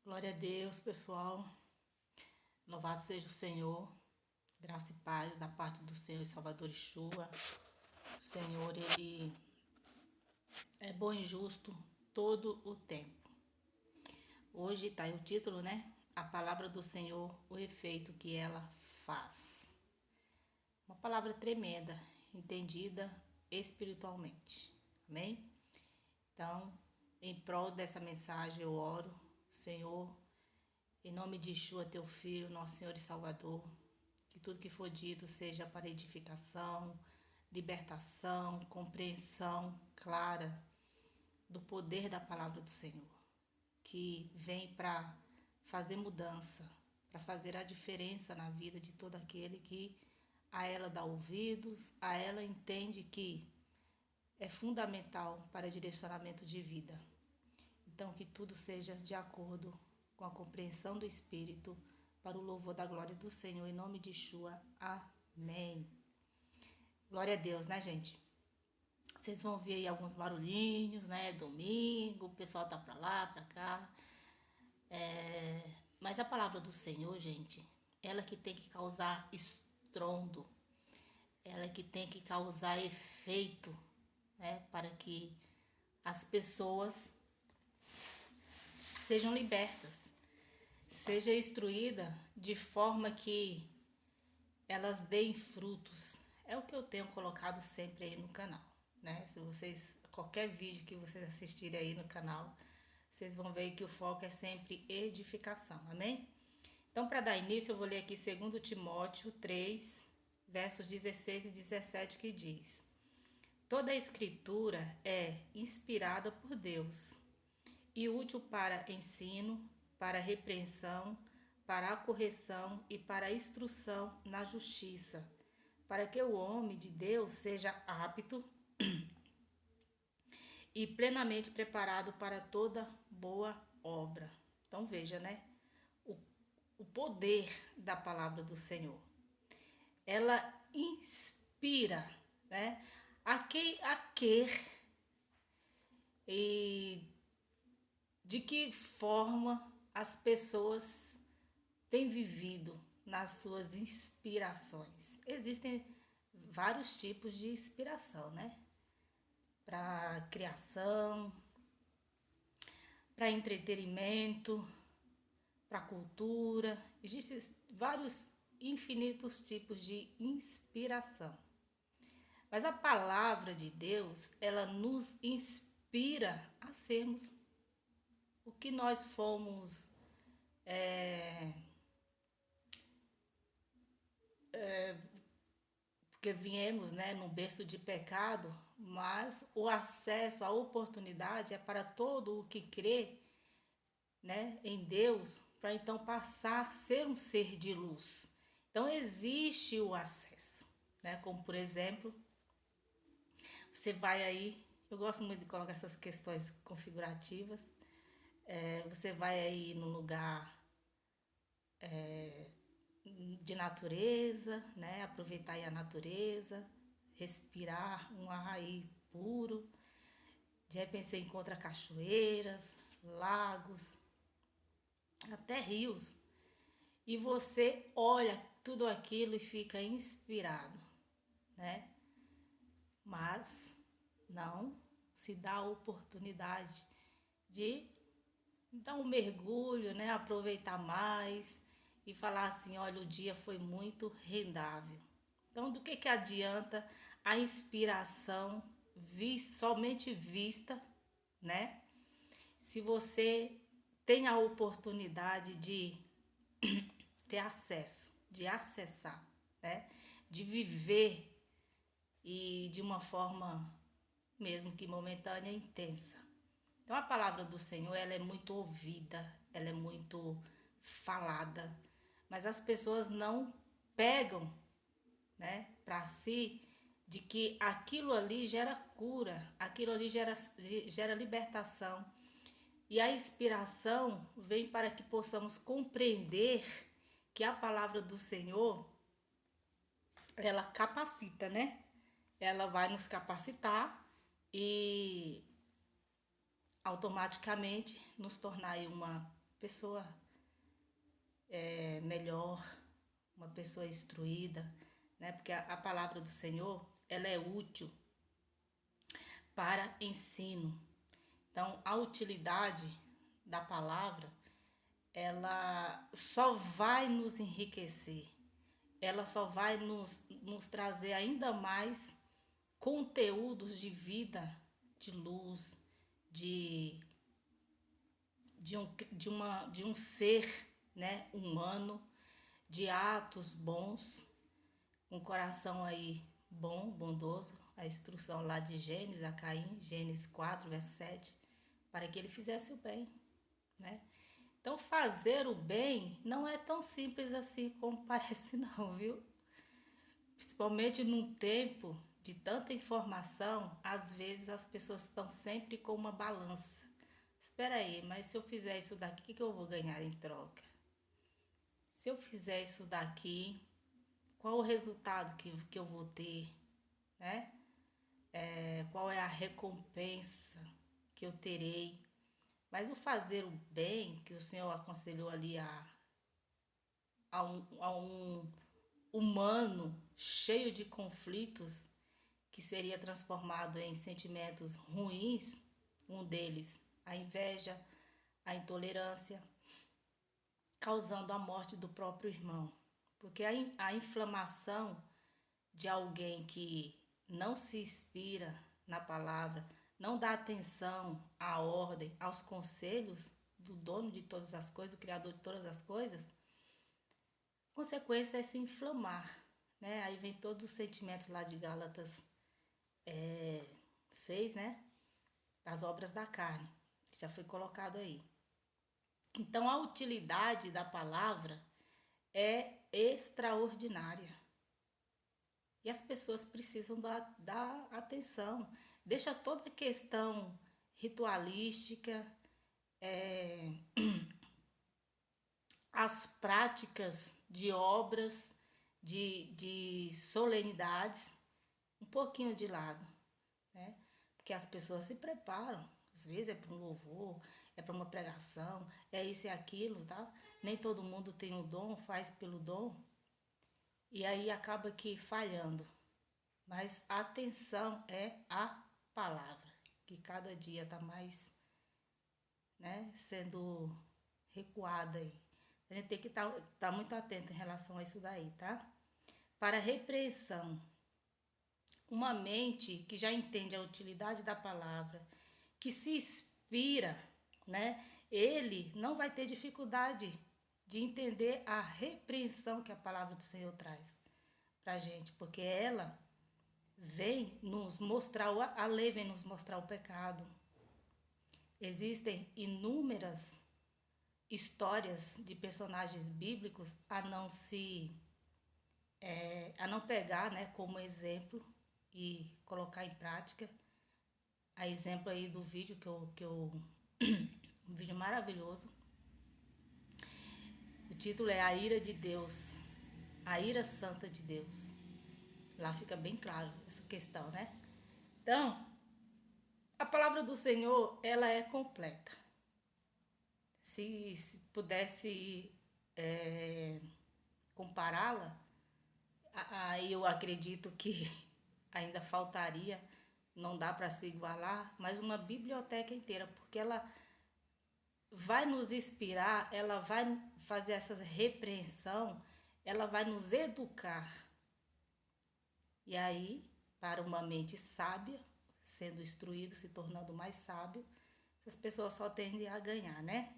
Glória a Deus, pessoal. Louvado seja o Senhor. Graça e paz da parte do Senhor e Salvador Yeshua. O Senhor, Ele é bom e justo todo o tempo. Hoje está aí o título, né? A palavra do Senhor, o efeito que ela faz. Uma palavra tremenda, entendida espiritualmente. Amém? Então, em prol dessa mensagem, eu oro, Senhor, em nome de Yeshua, teu Filho, nosso Senhor e Salvador, que tudo que for dito seja para edificação, libertação, compreensão clara do poder da palavra do Senhor, que vem para fazer mudança, para fazer a diferença na vida de todo aquele que a ela dá ouvidos, a ela entende que é fundamental para direcionamento de vida. Então, que tudo seja de acordo com a compreensão do Espírito, para o louvor da glória do Senhor, em nome de Yeshua. Amém. Glória a Deus, né, gente? Vocês vão ver aí alguns barulhinhos, né? Domingo, o pessoal tá pra lá, pra cá. Mas a palavra do Senhor, gente, ela que tem que causar estrondo, ela que tem que causar efeito, né? Para que as pessoas sejam libertas, seja instruída de forma que elas deem frutos. É o que eu tenho colocado sempre aí no canal, né? Se vocês, qualquer vídeo que vocês assistirem aí no canal, vocês vão ver que o foco é sempre edificação, amém? Então, para dar início, eu vou ler aqui 2 Timóteo 3, versos 16 e 17, que diz: Toda a escritura é inspirada por Deus e útil para ensino, para repreensão, para a correção e para a instrução na justiça, para que o homem de Deus seja apto e plenamente preparado para toda boa obra. Então veja, né? O, o poder da palavra do Senhor. Ela inspira, né? A que e de que forma as pessoas têm vivido nas suas inspirações. Existem vários tipos de inspiração, né? Para criação, para entretenimento, para cultura. Existem vários infinitos tipos de inspiração. Mas a palavra de Deus, ela nos inspira a sermos o que nós fomos porque viemos, né, num berço de pecado, mas o acesso, a oportunidade é para todo o que crê, né, em Deus, para então passar a ser um ser de luz. Então existe o acesso, né? Como por exemplo, você vai aí, eu gosto muito de colocar essas questões configurativas. Você vai aí num lugar de natureza, né? Aproveitar aí a natureza, respirar um ar aí puro. De repente você encontra cachoeiras, lagos, até rios. E você olha tudo aquilo e fica inspirado, né? Mas não se dá a oportunidade de dar um mergulho, né? Aproveitar mais e falar assim, olha, o dia foi muito rendável. Então, do que adianta a inspiração somente vista, né? Se você tem a oportunidade de ter acesso, de acessar, né? De viver e de uma forma mesmo que momentânea, intensa. Então a palavra do Senhor, ela é muito ouvida, ela é muito falada, mas as pessoas não pegam, né, para si de que aquilo ali gera cura, aquilo ali gera libertação. E a inspiração vem para que possamos compreender que a palavra do Senhor, ela capacita, né? Ela vai nos capacitar e automaticamente nos tornar uma pessoa melhor, uma pessoa instruída, né? Porque a palavra do Senhor, ela é útil para ensino. Então, a utilidade da palavra, ela só vai nos enriquecer, ela só vai nos trazer ainda mais conteúdos de vida, de luz, de, de um ser, né, humano, de atos bons, um coração aí bom, bondoso, a instrução lá de Gênesis a Caim, Gênesis 4, verso 7, para que ele fizesse o bem, né? Então, fazer o bem não é tão simples assim como parece não, viu? Principalmente num tempo de tanta informação, às vezes as pessoas estão sempre com uma balança. Espera aí, mas se eu fizer isso daqui, o que eu vou ganhar em troca? Se eu fizer isso daqui, qual o resultado que eu vou ter, né? Qual é a recompensa que eu terei? Mas o fazer o bem, que o Senhor aconselhou ali a um humano cheio de conflitos, que seria transformado em sentimentos ruins, um deles a inveja, a intolerância, causando a morte do próprio irmão. Porque a inflamação de alguém que não se inspira na palavra, não dá atenção à ordem, aos conselhos do dono de todas as coisas, do criador de todas as coisas, consequência é se inflamar, né? Aí vem todos os sentimentos lá de Gálatas 6, né? Das obras da carne, que já foi colocado aí. Então, a utilidade da palavra é extraordinária. E as pessoas precisam dar atenção. Deixa toda a questão ritualística, as práticas de obras, de solenidades, um pouquinho de lado, né? Porque as pessoas se preparam, às vezes é para um louvor, é para uma pregação, é isso e aquilo, tá? Nem todo mundo tem o dom, faz pelo dom, e aí acaba que falhando. Mas a atenção é a palavra, que cada dia está mais, né, sendo recuada aí. A gente tem que tá muito atento em relação a isso daí, tá? Para repreensão, uma mente que já entende a utilidade da palavra, que se inspira, né? Ele não vai ter dificuldade de entender a repreensão que a palavra do Senhor traz pra gente, porque ela vem nos mostrar, a lei vem nos mostrar o pecado. Existem inúmeras histórias de personagens bíblicos a não pegar, né, como exemplo e colocar em prática. A exemplo aí do vídeo um vídeo maravilhoso. O título é A Ira de Deus, a ira santa de Deus. Lá fica bem claro essa questão, né? Então, a palavra do Senhor, ela é completa. Se pudesse compará-la, aí eu acredito que ainda faltaria, não dá para se igualar, mas uma biblioteca inteira, porque ela vai nos inspirar, ela vai fazer essa repreensão, ela vai nos educar. E aí, para uma mente sábia, sendo instruído, se tornando mais sábio, essas pessoas só tendem a ganhar, né?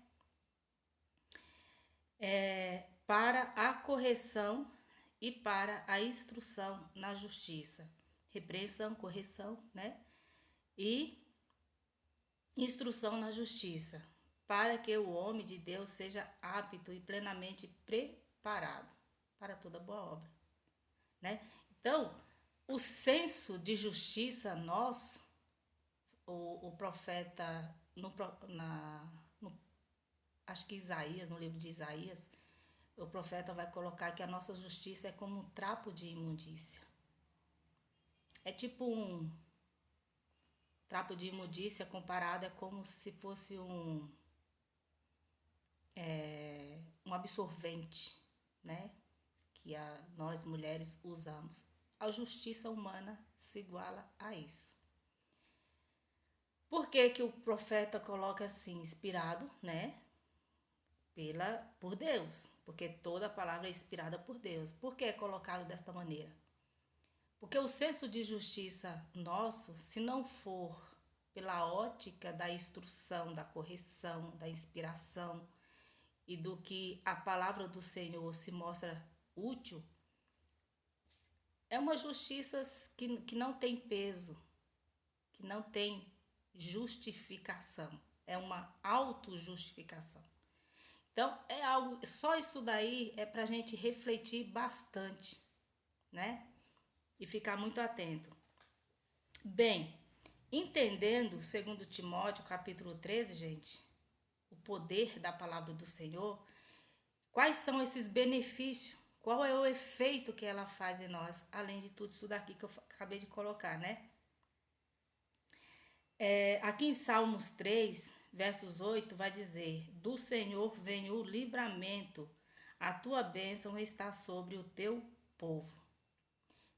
Para a correção e para a instrução na justiça. Repreensão, correção, né? E instrução na justiça, para que o homem de Deus seja apto e plenamente preparado para toda boa obra, né? Então, o senso de justiça nosso, o profeta, acho que Isaías, no livro de Isaías, o profeta vai colocar que a nossa justiça é como um trapo de imundícia. É tipo um trapo de imundícia comparado, é como se fosse absorvente, né? Que nós mulheres usamos. A justiça humana se iguala a isso. Por que que o profeta coloca assim, inspirado, né? Por Deus. Porque toda palavra é inspirada por Deus. Por que é colocado desta maneira? Porque o senso de justiça nosso, se não for pela ótica da instrução, da correção, da inspiração e do que a palavra do Senhor se mostra útil, é uma justiça que não tem peso, que não tem justificação. É uma autojustificação. Então, é algo, só isso daí é para a gente refletir bastante, né? E ficar muito atento. Bem, entendendo, segundo Timóteo, capítulo 13, gente, o poder da palavra do Senhor, quais são esses benefícios? Qual é o efeito que ela faz em nós, além de tudo isso daqui que eu acabei de colocar, né? Aqui em Salmos 3, versos 8, vai dizer: do Senhor vem o livramento, a tua bênção está sobre o teu povo.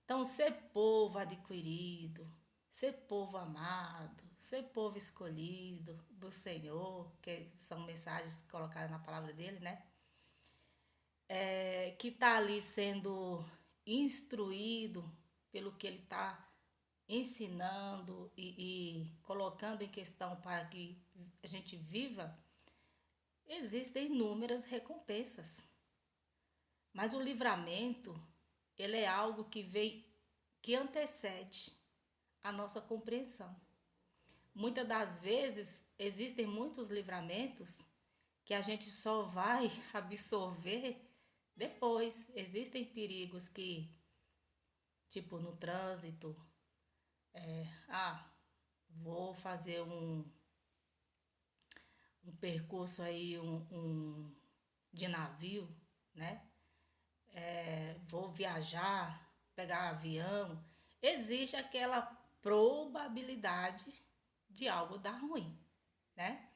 Então, ser povo adquirido, ser povo amado, ser povo escolhido do Senhor, que são mensagens colocadas na palavra dele, né? Que está ali sendo instruído pelo que ele está ensinando e colocando em questão para que a gente viva, existem inúmeras recompensas. Mas o livramento, ele é algo que antecede a nossa compreensão. Muitas das vezes existem muitos livramentos que a gente só vai absorver depois. Existem perigos que, tipo no trânsito, vou fazer um percurso aí de navio, né? Vou viajar, pegar avião. Existe aquela probabilidade de algo dar ruim, né?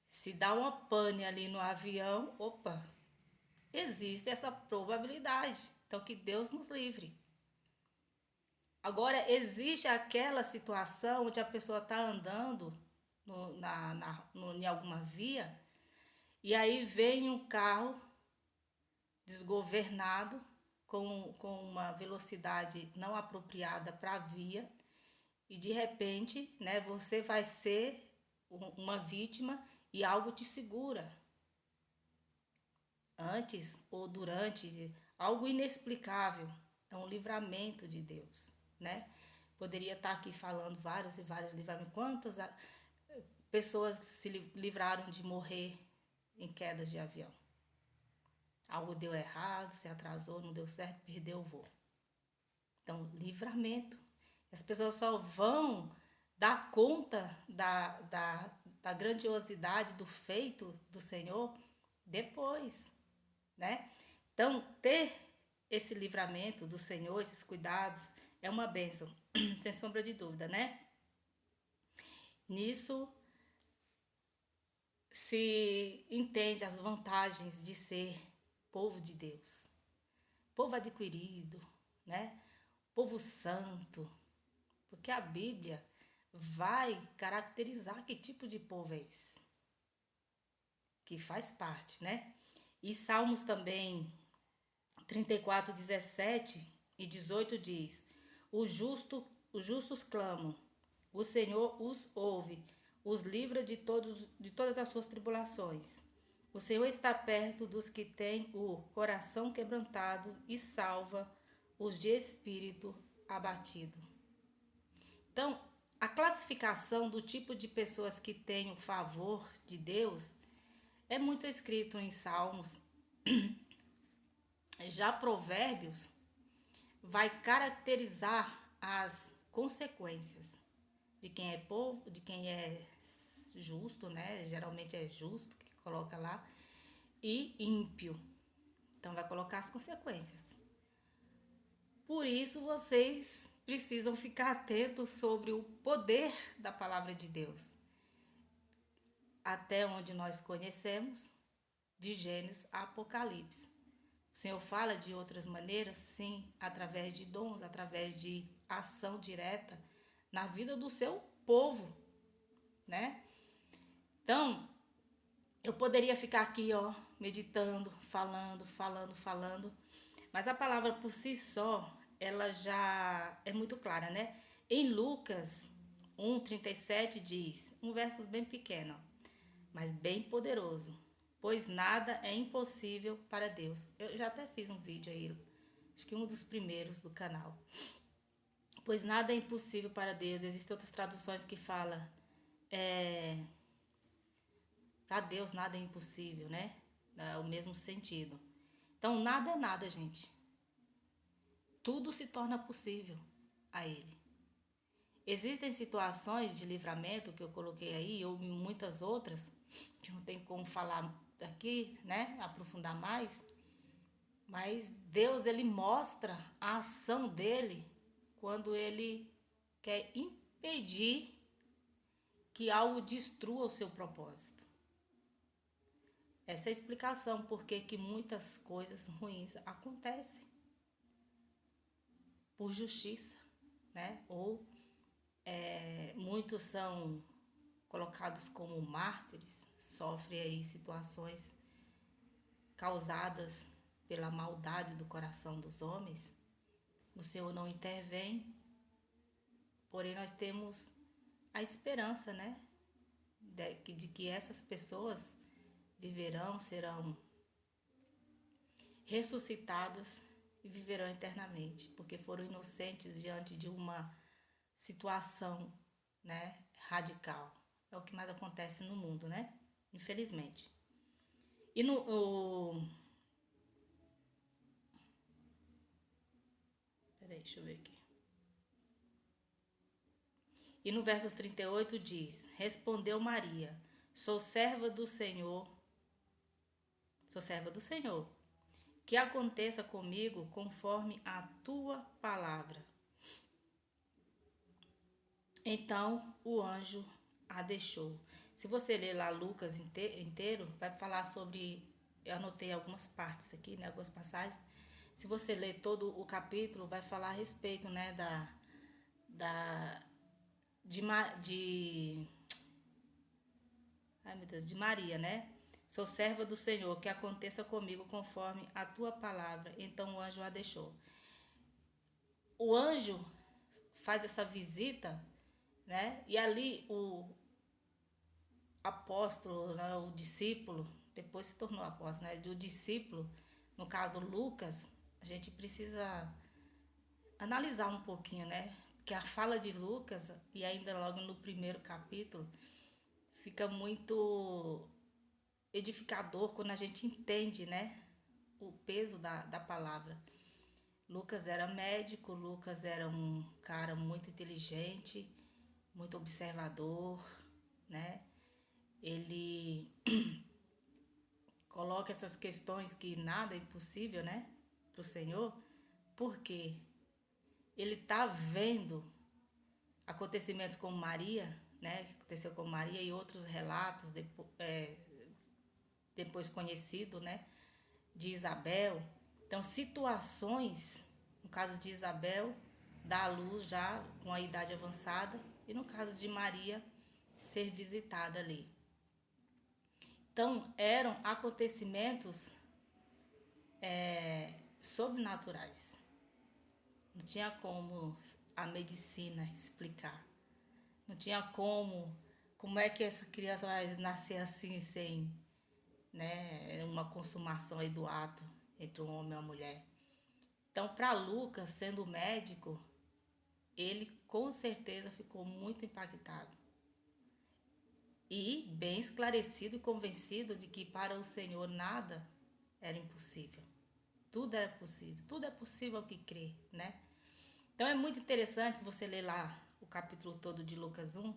Se dá uma pane ali no avião, opa, existe essa probabilidade. Então, que Deus nos livre. Agora, existe aquela situação onde a pessoa está andando em alguma via e aí vem um carro desgovernado com uma velocidade não apropriada para a via e de repente, né, você vai ser uma vítima e algo te segura. Antes ou durante, algo inexplicável, é um livramento de Deus, né? Poderia estar aqui falando vários e vários livramentos. Quantas pessoas se livraram de morrer em quedas de avião? Algo deu errado, se atrasou, não deu certo, perdeu o voo. Então, livramento. As pessoas só vão dar conta da grandiosidade do feito do Senhor depois, né? Então, ter esse livramento do Senhor, esses cuidados, é uma bênção, sem sombra de dúvida, né? Nisso se entende as vantagens de ser povo de Deus, povo adquirido, né? Povo santo, porque a Bíblia vai caracterizar que tipo de povo é esse, que faz parte, né? E Salmos também 34, 17 e 18 diz: os justos clamam, o Senhor os ouve, os livra de todas as suas tribulações. O Senhor está perto dos que têm o coração quebrantado e salva os de espírito abatido. Então, a classificação do tipo de pessoas que têm o favor de Deus é muito escrito em Salmos. Já Provérbios vai caracterizar as consequências de quem é povo, de quem é justo, né? Geralmente é justo que coloca lá, e ímpio. Então vai colocar as consequências. Por isso vocês precisam ficar atentos sobre o poder da palavra de Deus. Até onde nós conhecemos, de Gênesis a Apocalipse. O Senhor fala de outras maneiras, sim, através de dons, através de ação direta na vida do seu povo, né? Então, eu poderia ficar aqui, meditando, falando, mas a palavra por si só, ela já é muito clara, né? Em Lucas 1:37 diz, um verso bem pequeno, mas bem poderoso, pois nada é impossível para Deus. Eu já até fiz um vídeo aí, acho que um dos primeiros do canal. Pois nada é impossível para Deus. Existem outras traduções que falam, para Deus nada é impossível, né? É o mesmo sentido. Então, nada é nada, gente. Tudo se torna possível a Ele. Existem situações de livramento que eu coloquei aí, ou muitas outras, que não tem como falar aqui, né? Aprofundar mais. Mas Deus, Ele mostra a ação dEle quando Ele quer impedir que algo destrua o seu propósito. Essa é a explicação por que muitas coisas ruins acontecem. Por justiça, né? Ou muitos são colocados como mártires, sofrem aí situações causadas pela maldade do coração dos homens. O Senhor não intervém, porém nós temos a esperança, né? De que essas pessoas viverão, serão ressuscitadas e viverão eternamente, porque foram inocentes diante de uma situação, né, radical. É o que mais acontece no mundo, né? Infelizmente. E Peraí, deixa eu ver aqui. E no versos 38 diz: Respondeu Maria: Sou serva do Senhor. Sou serva do Senhor. Que aconteça comigo conforme a tua palavra. Então o anjo a deixou. Se você ler lá Lucas inteiro, vai falar sobre. Eu anotei algumas partes aqui, né? Algumas passagens. Se você ler todo o capítulo, vai falar a respeito, né? Ai, meu Deus, de Maria, né? Sou serva do Senhor, que aconteça comigo conforme a tua palavra. Então o anjo a deixou. O anjo faz essa visita, né? E ali o apóstolo, né? O discípulo, depois se tornou apóstolo, né? Do discípulo, no caso Lucas, a gente precisa analisar um pouquinho, né? Porque a fala de Lucas, e ainda logo no primeiro capítulo, fica muito edificador quando a gente entende, né? O peso da palavra. Lucas era médico, Lucas era um cara muito inteligente, muito observador, né? Ele coloca essas questões que nada é impossível, né? Para o Senhor, porque ele tá vendo acontecimentos como Maria, né? Que aconteceu com Maria e outros relatos depois conhecido, né? De Isabel. Então, situações, no caso de Isabel, dar à luz já com a idade avançada, e no caso de Maria, ser visitada ali. Então, eram acontecimentos sobrenaturais. Não tinha como a medicina explicar. Não tinha como é que essa criança vai nascer assim, sem, né, uma consumação aí do ato entre um homem e uma mulher. Então, para Lucas, sendo médico, ele com certeza ficou muito impactado e bem esclarecido e convencido de que para o Senhor nada era impossível. Tudo era possível, tudo é possível ao que crê, né? Então é muito interessante você ler lá o capítulo todo de Lucas 1,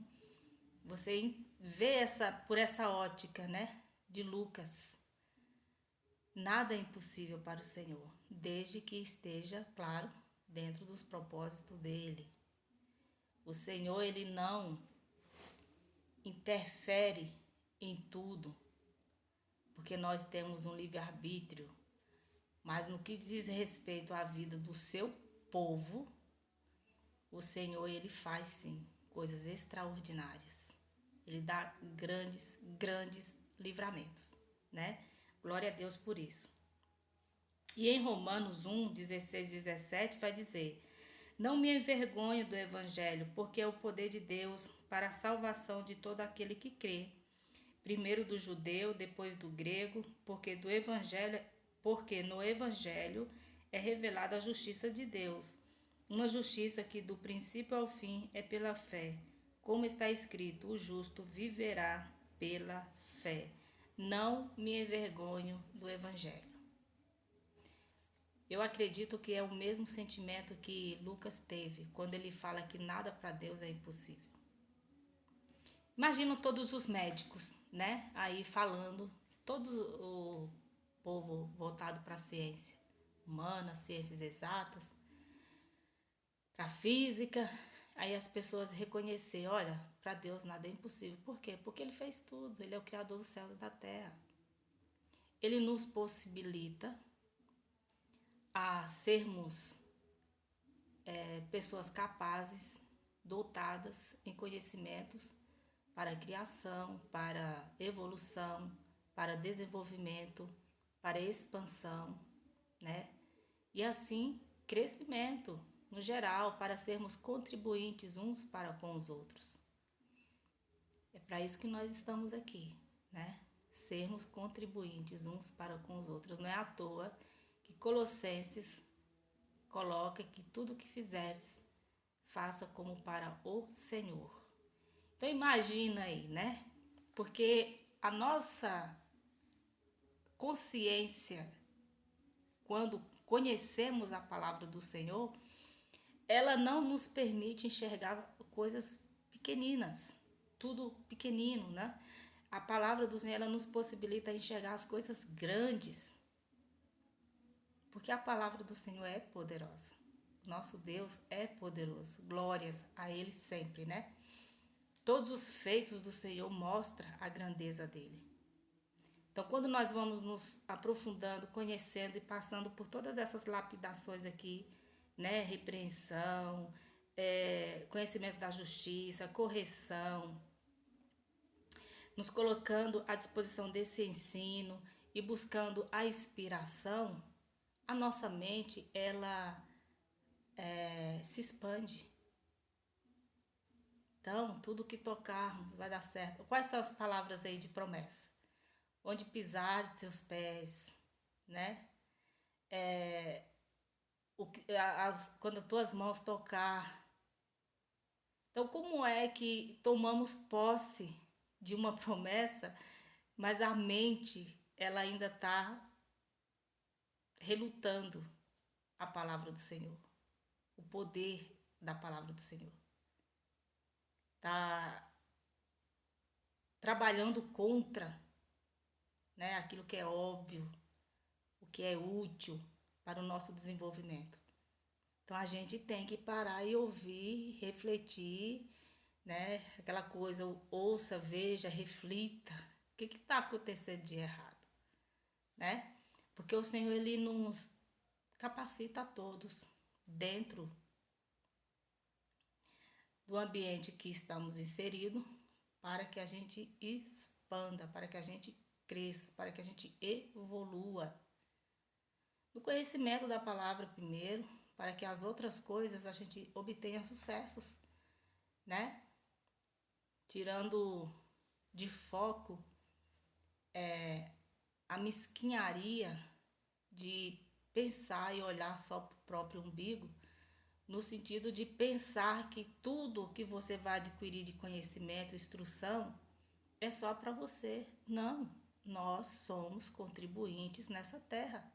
você vê por essa ótica, né, de Lucas. Nada é impossível para o Senhor, desde que esteja, claro, dentro dos propósitos dele. O Senhor, ele não interfere em tudo, porque porque nós temos um livre-arbítrio, mas no que diz respeito à vida do seu povo, o Senhor, ele faz sim coisas extraordinárias. Ele dá grandes livramentos, né? Glória a Deus por isso. E em Romanos 1, 16, 17 vai dizer: não me envergonho do evangelho, porque é o poder de Deus para a salvação de todo aquele que crê. Primeiro do judeu, depois do grego, porque no evangelho é revelada a justiça de Deus, uma justiça que do princípio ao fim é pela fé. Como está escrito, o justo viverá pela fé. Não me envergonho do evangelho. Eu acredito que é o mesmo sentimento que Lucas teve quando ele fala que nada para Deus é impossível. Imagino todos os médicos, né? Aí falando, todo o povo voltado para a ciência humana, ciências exatas, para a física. Aí as pessoas reconhecer, olha, para Deus nada é impossível. Por quê? Porque Ele fez tudo. Ele é o Criador dos céus e da terra. Ele nos possibilita a sermos pessoas capazes, dotadas em conhecimentos para criação, para evolução, para desenvolvimento, para expansão, né? E assim, crescimento no geral, para sermos contribuintes uns para com os outros. É para isso que nós estamos aqui, né? Sermos contribuintes uns para com os outros. Não é à toa que Colossenses coloca que tudo que fizeres, faça como para o Senhor. Então imagina aí, né? Porque a nossa consciência, quando conhecemos a palavra do Senhor, ela não nos permite enxergar coisas pequeninas, tudo pequenino, né? A palavra do Senhor, ela nos possibilita enxergar as coisas grandes, porque a palavra do Senhor é poderosa. Nosso Deus é poderoso. Glórias a Ele sempre, né? Todos os feitos do Senhor mostram a grandeza dele. Então, quando nós vamos nos aprofundando, conhecendo e passando por todas essas lapidações aqui, né? Repreensão, conhecimento da justiça, correção, nos colocando à disposição desse ensino e buscando a inspiração, a nossa mente, ela se expande. Então, tudo que tocarmos vai dar certo. Quais são as palavras aí de promessa? Onde pisar teus pés, né? Quando as tuas mãos tocar. Então, como é que tomamos posse de uma promessa, mas a mente, ela ainda está relutando a palavra do Senhor, o poder da palavra do Senhor? Está trabalhando contra, né, aquilo que é óbvio, o que é útil para o nosso desenvolvimento. Então a gente tem que parar e ouvir, refletir, né? Aquela coisa, ouça, veja, reflita. O que está acontecendo de errado, né? Porque o Senhor, ele nos capacita a todos dentro do ambiente que estamos inseridos para que a gente expanda, para que a gente cresça, para que a gente evolua. No conhecimento da palavra primeiro, para que as outras coisas a gente obtenha sucessos, né? Tirando de foco a mesquinharia de pensar e olhar só para o próprio umbigo, no sentido de pensar que tudo que você vai adquirir de conhecimento, instrução, é só para você. Não, nós somos contribuintes nessa terra.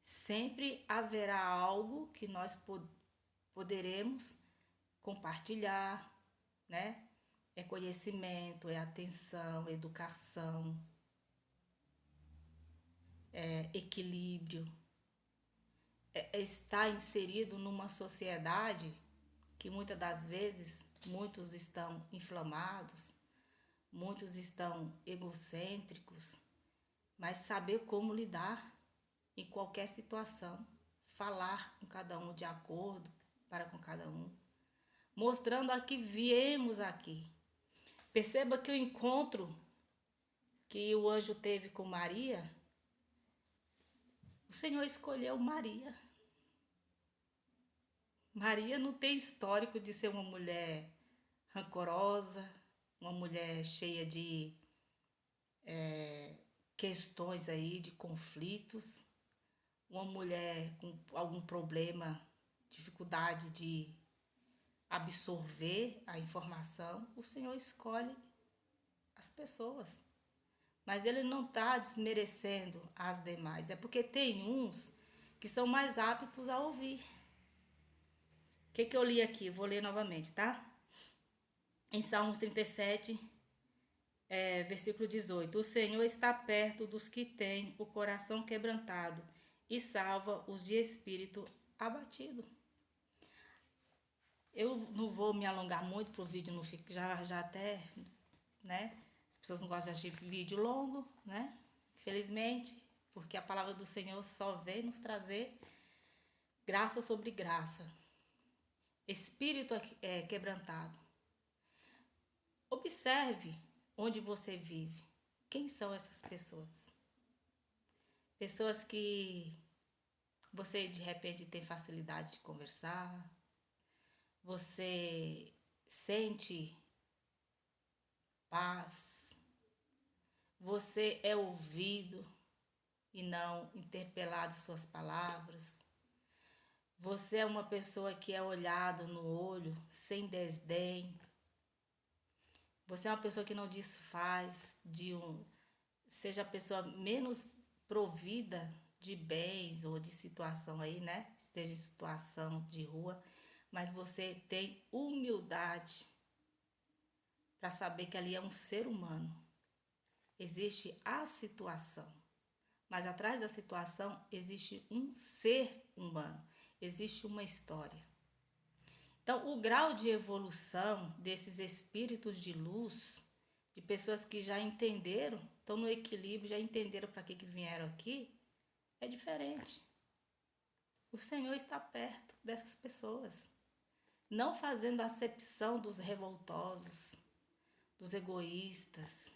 Sempre haverá algo que nós poderemos compartilhar, né? É conhecimento, é atenção, é educação, é equilíbrio. É estar inserido numa sociedade que muitas das vezes muitos estão inflamados, muitos estão egocêntricos, mas saber como lidar em qualquer situação, falar com cada um de acordo para com cada um, mostrando a que viemos aqui. Perceba que o encontro que o anjo teve com Maria, o Senhor escolheu Maria. Maria não tem histórico de ser uma mulher rancorosa, uma mulher cheia de questões aí, de conflitos, uma mulher com algum problema, dificuldade de absorver a informação. O Senhor escolhe as pessoas, mas Ele não está desmerecendo as demais, é porque tem uns que são mais aptos a ouvir. O que eu li aqui? Vou ler novamente, tá? Em Salmos 37, versículo 18. O Senhor está perto dos que têm o coração quebrantado e salva os de espírito abatido. Eu não vou me alongar muito para o vídeo não ficar já até, né? As pessoas não gostam de vídeo longo, né? Infelizmente, porque a palavra do Senhor só vem nos trazer graça sobre graça. Espírito quebrantado. Observe onde você vive. Quem são essas pessoas? Pessoas que você de repente tem facilidade de conversar, você sente paz, você é ouvido e não interpelado suas palavras. Você é uma pessoa que é olhado no olho sem desdém. Você é uma pessoa que não desfaz seja a pessoa menos provida de bens ou de situação aí, né? Esteja em situação de rua, mas você tem humildade para saber que ali é um ser humano. Existe a situação, mas atrás da situação existe um ser humano, existe uma história. Então, o grau de evolução desses espíritos de luz, de pessoas que já entenderam, estão no equilíbrio, já entenderam para que vieram aqui, é diferente. O Senhor está perto dessas pessoas, não fazendo acepção dos revoltosos, dos egoístas,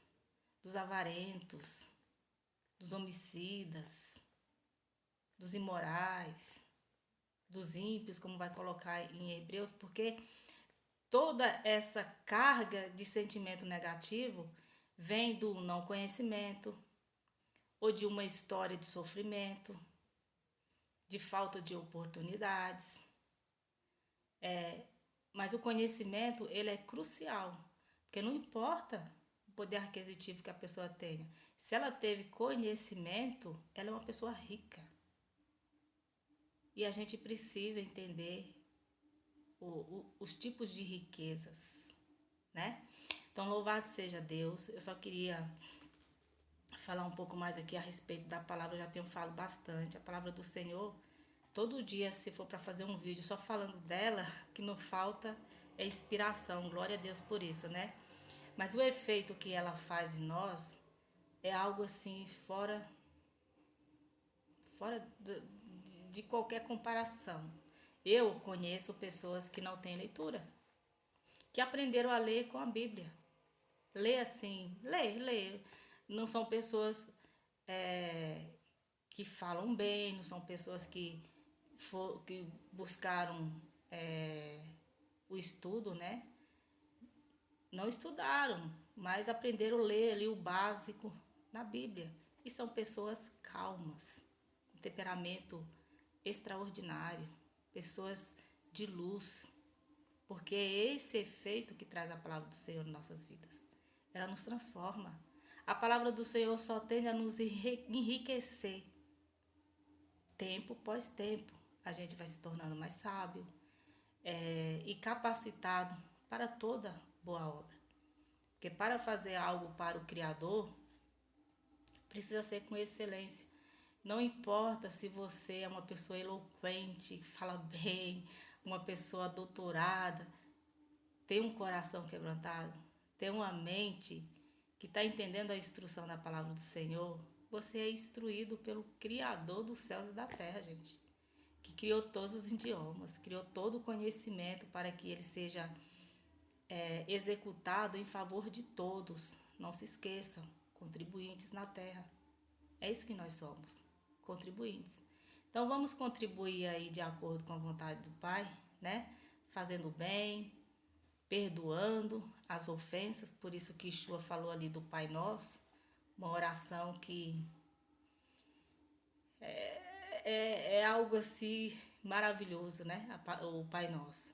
dos avarentos, dos homicidas, dos imorais, dos ímpios, como vai colocar em Hebreus, porque toda essa carga de sentimento negativo vem do não conhecimento ou de uma história de sofrimento, de falta de oportunidades. Mas o conhecimento, ele é crucial, porque não importa o poder aquisitivo que a pessoa tenha. Se ela teve conhecimento, ela é uma pessoa rica. E a gente precisa entender os tipos de riquezas, né? Então, louvado seja Deus. Eu só queria falar um pouco mais aqui a respeito da palavra. Eu já tenho falado bastante. A palavra do Senhor, todo dia, se for para fazer um vídeo só falando dela, que não falta é inspiração. Glória a Deus por isso, né? Mas o efeito que ela faz em nós é algo assim fora de qualquer comparação. Eu conheço pessoas que não têm leitura, que aprenderam a ler com a Bíblia. Lê assim, lê. Não são pessoas que falam bem, não são pessoas que buscaram o estudo, né? Não estudaram, mas aprenderam a ler ali o básico na Bíblia. E são pessoas calmas, com temperamento extraordinário, pessoas de luz, porque é esse efeito que traz a palavra do Senhor em nossas vidas. Ela nos transforma. A palavra do Senhor só tende a nos enriquecer. Tempo após tempo, a gente vai se tornando mais sábio e capacitado para toda boa obra. Porque para fazer algo para o Criador, precisa ser com excelência. Não importa se você é uma pessoa eloquente, fala bem, uma pessoa doutorada, tem um coração quebrantado, tem uma mente que está entendendo a instrução da palavra do Senhor, Você é instruído pelo Criador dos céus e da terra, gente. Que criou todos os idiomas, criou todo o conhecimento para que ele seja executado em favor de todos. Não se esqueçam, contribuintes na terra. É isso que nós somos, contribuintes. Então vamos contribuir aí de acordo com a vontade do Pai, né? Fazendo bem, perdoando as ofensas, por isso que Yeshua falou ali do Pai Nosso, uma oração que é algo assim maravilhoso, né? O Pai Nosso.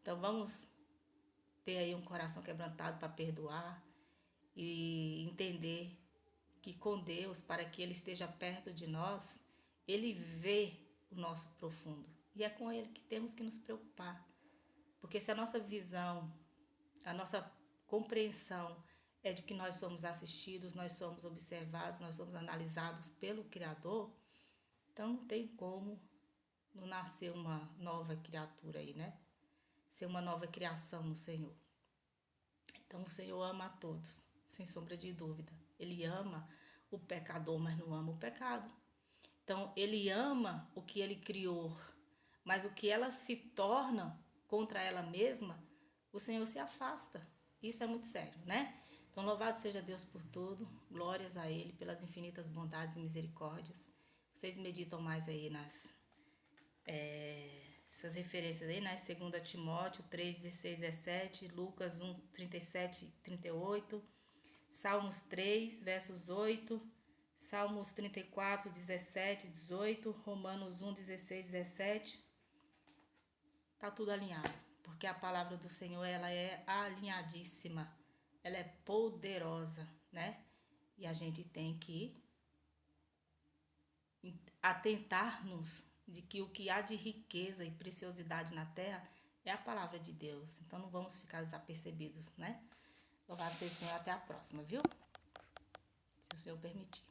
Então vamos ter aí um coração quebrantado para perdoar e entender que com Deus, para que Ele esteja perto de nós, Ele vê o nosso profundo. E é com Ele que temos que nos preocupar. Porque se a nossa visão, a nossa compreensão é de que nós somos assistidos, nós somos observados, nós somos analisados pelo Criador, então não tem como não nascer uma nova criatura aí, né? Ser uma nova criação no Senhor. Então o Senhor ama a todos, sem sombra de dúvida. Ele ama o pecador, mas não ama o pecado. Então ele ama o que ele criou, mas o que ela se torna contra ela mesma, o Senhor se afasta. Isso é muito sério, né? Então louvado seja Deus por tudo, glórias a Ele pelas infinitas bondades e misericórdias. Vocês meditam mais aí nas essas referências aí, né? 2 Timóteo 3, 16, 17, Lucas 1, 37, 38, Salmos 3, versos 8, Salmos 34, 17, 18, Romanos 1, 16, 17. Tá tudo alinhado, porque a palavra do Senhor, ela é alinhadíssima, ela é poderosa, né? E a gente tem que atentar-nos de que o que há de riqueza e preciosidade na terra é a palavra de Deus. Então não vamos ficar desapercebidos, né? Louvado seja o Senhor, até a próxima, viu? Se o Senhor permitir.